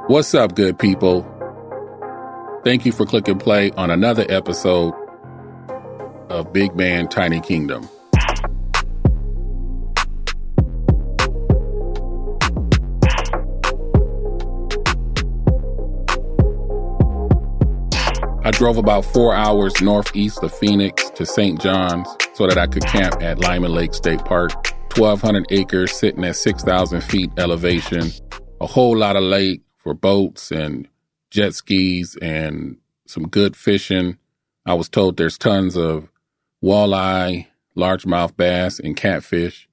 What's up, good people? Thank you for clicking play on another episode of Big Man Tiny Kingdom. I drove about 4 hours northeast of Phoenix to St. John's so that I could camp at Lyman Lake State Park. 1,200 acres sitting at 6,000 feet elevation. A whole lot of lake for boats and jet skis and some good fishing. I was told there's tons of walleye, largemouth bass, and catfish.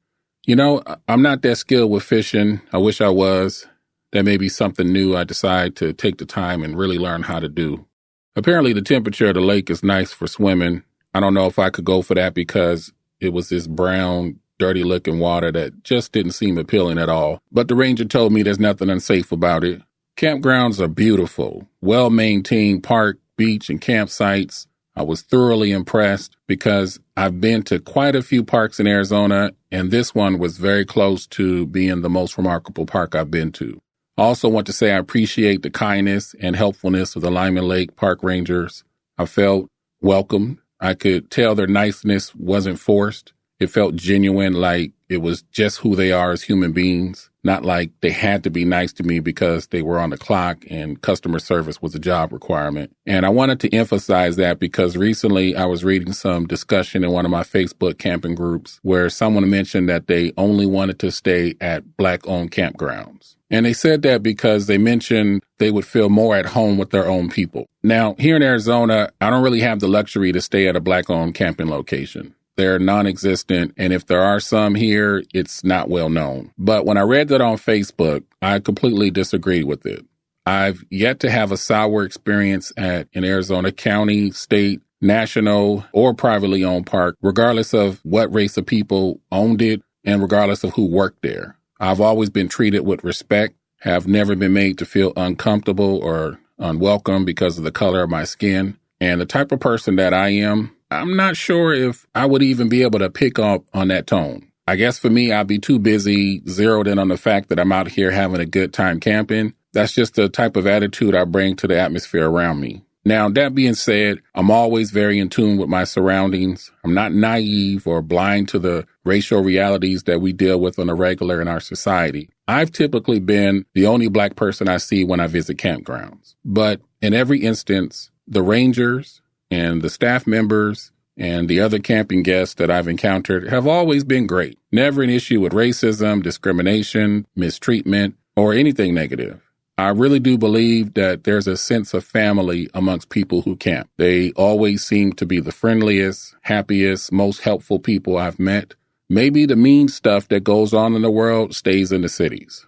You know, I'm not that skilled with fishing. I wish I was. That may be something new I decide to take the time and really learn how to do. Apparently, the temperature of the lake is nice for swimming. I don't know if I could go for that because it was this brown, dirty-looking water that just didn't seem appealing at all. But the ranger told me there's nothing unsafe about it. Campgrounds are beautiful, well-maintained park, beach, and campsites. I was thoroughly impressed because I've been to quite a few parks in Arizona, and this one was very close to being the most remarkable park I've been to. I also want to say I appreciate the kindness and helpfulness of the Lyman Lake Park Rangers. I felt welcomed. I could tell their niceness wasn't forced. It felt genuine, like it was just who they are as human beings, not like they had to be nice to me because they were on the clock and customer service was a job requirement. And I wanted to emphasize that because recently I was reading some discussion in one of my Facebook camping groups where someone mentioned that they only wanted to stay at Black-owned campgrounds. And they said that because they mentioned they would feel more at home with their own people. Now, here in Arizona, I don't really have the luxury to stay at a Black-owned camping location. They're non-existent, and if there are some here, it's not well known. But when I read that on Facebook, I completely disagreed with it. I've yet to have a sour experience at an Arizona county, state, national, or privately owned park, regardless of what race of people owned it and regardless of who worked there. I've always been treated with respect, have never been made to feel uncomfortable or unwelcome because of the color of my skin. And the type of person that I am, I'm not sure if I would even be able to pick up on that tone. I guess for me, I'd be too busy zeroed in on the fact that I'm out here having a good time camping. That's just the type of attitude I bring to the atmosphere around me. Now, that being said, I'm always very in tune with my surroundings. I'm not naive or blind to the racial realities that we deal with on a regular in our society. I've typically been the only Black person I see when I visit campgrounds. But in every instance, the rangers and the staff members and the other camping guests that I've encountered have always been great. Never an issue with racism, discrimination, mistreatment, or anything negative. I really do believe that there's a sense of family amongst people who camp. They always seem to be the friendliest, happiest, most helpful people I've met. Maybe the mean stuff that goes on in the world stays in the cities.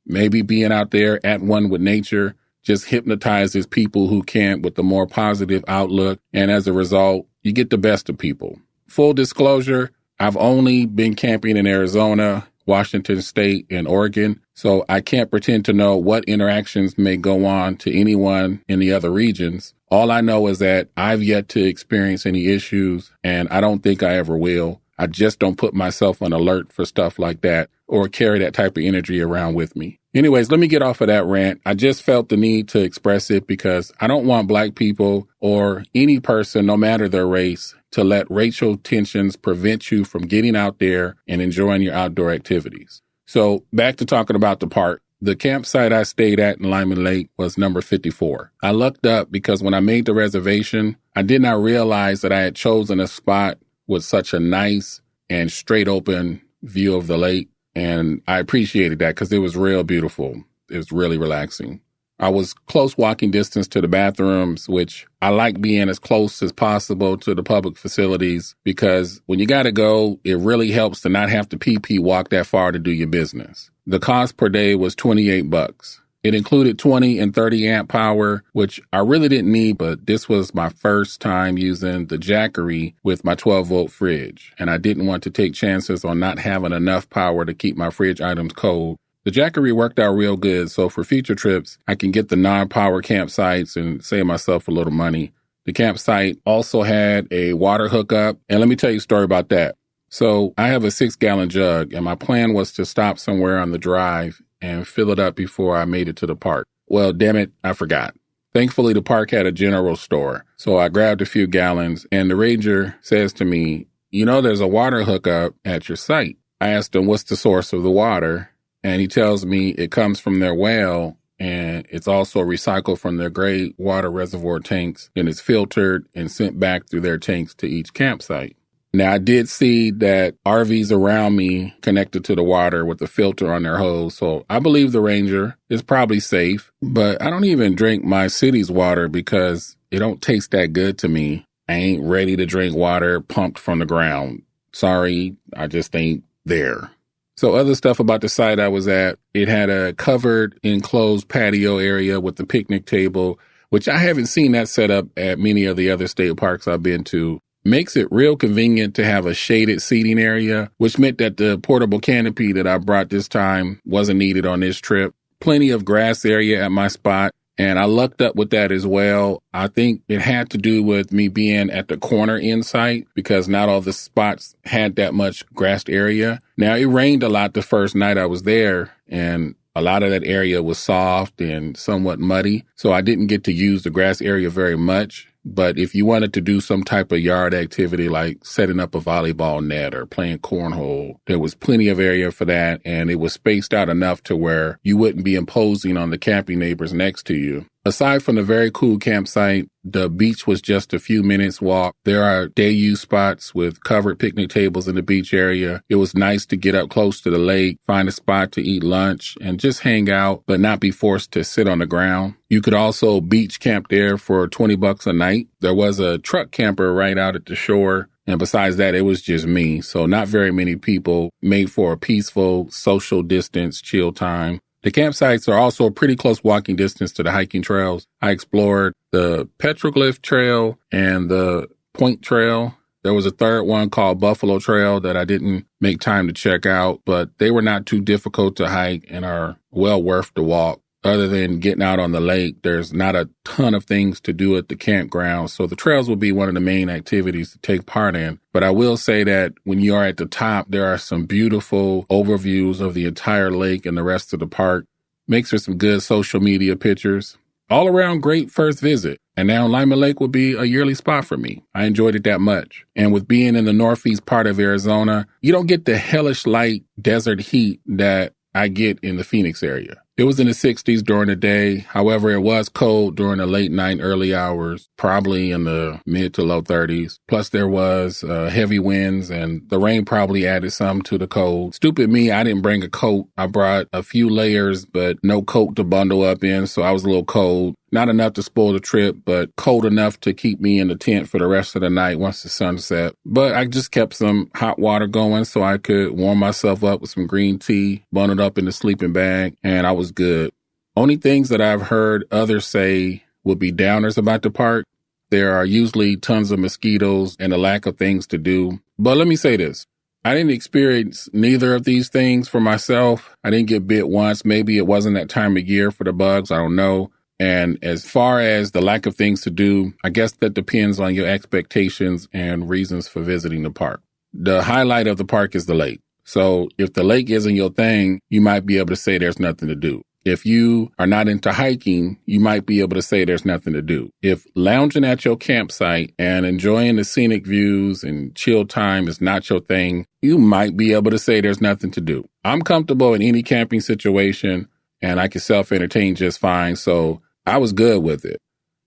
Maybe being out there at one with nature just hypnotizes people who camp with a more positive outlook, and as a result, you get the best of people. Full disclosure, I've only been camping in Arizona, Washington State, and Oregon, so I can't pretend to know what interactions may go on to anyone in the other regions. All I know is that I've yet to experience any issues, and I don't think I ever will. I just don't put myself on alert for stuff like that or carry that type of energy around with me. Anyways, let me get off of that rant. I just felt the need to express it because I don't want Black people or any person, no matter their race, to let racial tensions prevent you from getting out there and enjoying your outdoor activities. So back to talking about the park. The campsite I stayed at in Lyman Lake was number 54. I lucked up because when I made the reservation, I did not realize that I had chosen a spot with such a nice and straight open view of the lake. And I appreciated that because it was real beautiful. It was really relaxing. I was close walking distance to the bathrooms, which I like being as close as possible to the public facilities because when you got to go, it really helps to not have to pee walk that far to do your business. The cost per day was $28. It included 20 and 30 amp power, which I really didn't need, but this was my first time using the Jackery with my 12-volt fridge, and I didn't want to take chances on not having enough power to keep my fridge items cold. The Jackery worked out real good, so for future trips, I can get the non-power campsites and save myself a little money. The campsite also had a water hookup, and let me tell you a story about that. So I have a 6-gallon jug, and my plan was to stop somewhere on the drive and fill it up before I made it to the park. Well, damn it, I forgot. Thankfully, the park had a general store, so I grabbed a few gallons, and the ranger says to me, you know, there's a water hookup at your site. I asked him, what's the source of the water? And he tells me it comes from their well, and it's also recycled from their gray water reservoir tanks, and it's filtered and sent back through their tanks to each campsite. Now, I did see that RVs around me connected to the water with a filter on their hose, so I believe the ranger is probably safe, but I don't even drink my city's water because it don't taste that good to me. I ain't ready to drink water pumped from the ground. Sorry, I just ain't there. So other stuff about the site I was at, it had a covered enclosed patio area with the picnic table, which I haven't seen that set up at many of the other state parks I've been to. Makes it real convenient to have a shaded seating area, which meant that the portable canopy that I brought this time wasn't needed on this trip. Plenty of grass area at my spot, and I lucked up with that as well. I think it had to do with me being at the corner in site because not all the spots had that much grassed area. Now, it rained a lot the first night I was there, and a lot of that area was soft and somewhat muddy, so I didn't get to use the grass area very much. But if you wanted to do some type of yard activity like setting up a volleyball net or playing cornhole, there was plenty of area for that, and it was spaced out enough to where you wouldn't be imposing on the camping neighbors next to you. Aside from the very cool campsite, the beach was just a few minutes walk. There are day use spots with covered picnic tables in the beach area. It was nice to get up close to the lake, find a spot to eat lunch, and just hang out, but not be forced to sit on the ground. You could also beach camp there for $20 a night. There was a truck camper right out at the shore. And besides that, it was just me. So not very many people, made for a peaceful, social distance, chill time. The campsites are also a pretty close walking distance to the hiking trails. I explored the Petroglyph Trail and the Point Trail. There was a third one called Buffalo Trail that I didn't make time to check out, but they were not too difficult to hike and are well worth the walk. Other than getting out on the lake, there's not a ton of things to do at the campground, so the trails will be one of the main activities to take part in. But I will say that when you are at the top, there are some beautiful overviews of the entire lake and the rest of the park. Makes for some good social media pictures. All around great first visit. And now Lyman Lake will be a yearly spot for me. I enjoyed it that much. And with being in the northeast part of Arizona, you don't get the hellish light desert heat that I get in the Phoenix area. It was in the 60s during the day. However, it was cold during the late night, early hours, probably in the mid to low 30s. Plus, there was heavy winds, and the rain probably added some to the cold. Stupid me, I didn't bring a coat. I brought a few layers, but no coat to bundle up in, so I was a little cold. Not enough to spoil the trip, but cold enough to keep me in the tent for the rest of the night once the sun set. But I just kept some hot water going so I could warm myself up with some green tea, bundled up in the sleeping bag, and I was good. Only things that I've heard others say would be downers about the park. There are usually tons of mosquitoes and a lack of things to do. But let me say this. I didn't experience neither of these things for myself. I didn't get bit once. Maybe it wasn't that time of year for the bugs. I don't know. And as far as the lack of things to do, I guess that depends on your expectations and reasons for visiting the park. The highlight of the park is the lake. So if the lake isn't your thing, you might be able to say there's nothing to do. If you are not into hiking, you might be able to say there's nothing to do. If lounging at your campsite and enjoying the scenic views and chill time is not your thing, you might be able to say there's nothing to do. I'm comfortable in any camping situation, and I can self-entertain just fine, so I was good with it.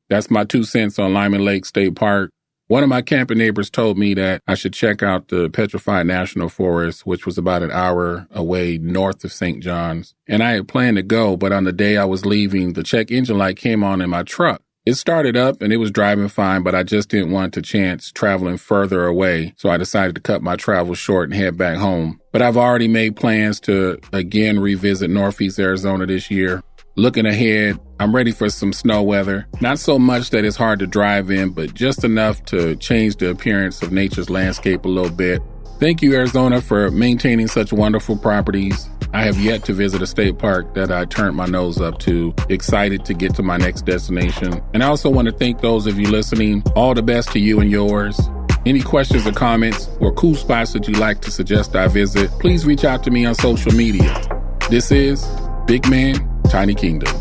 That's my 2 cents on Lyman Lake State Park. One of my camping neighbors told me that I should check out the Petrified National Forest, which was about an hour away north of St. John's. And I had planned to go, but on the day I was leaving, the check engine light came on in my truck. It started up and it was driving fine, but I just didn't want to chance traveling further away. So I decided to cut my travel short and head back home. But I've already made plans to again revisit Northeast Arizona this year. Looking ahead, I'm ready for some snow weather. Not so much that it's hard to drive in, but just enough to change the appearance of nature's landscape a little bit. Thank you, Arizona, for maintaining such wonderful properties. I have yet to visit a state park that I turned my nose up to. Excited to get to my next destination. And I also want to thank those of you listening. All the best to you and yours. Any questions or comments or cool spots that you'd like to suggest I visit, please reach out to me on social media. This is Big Man, Tiny Kingdom.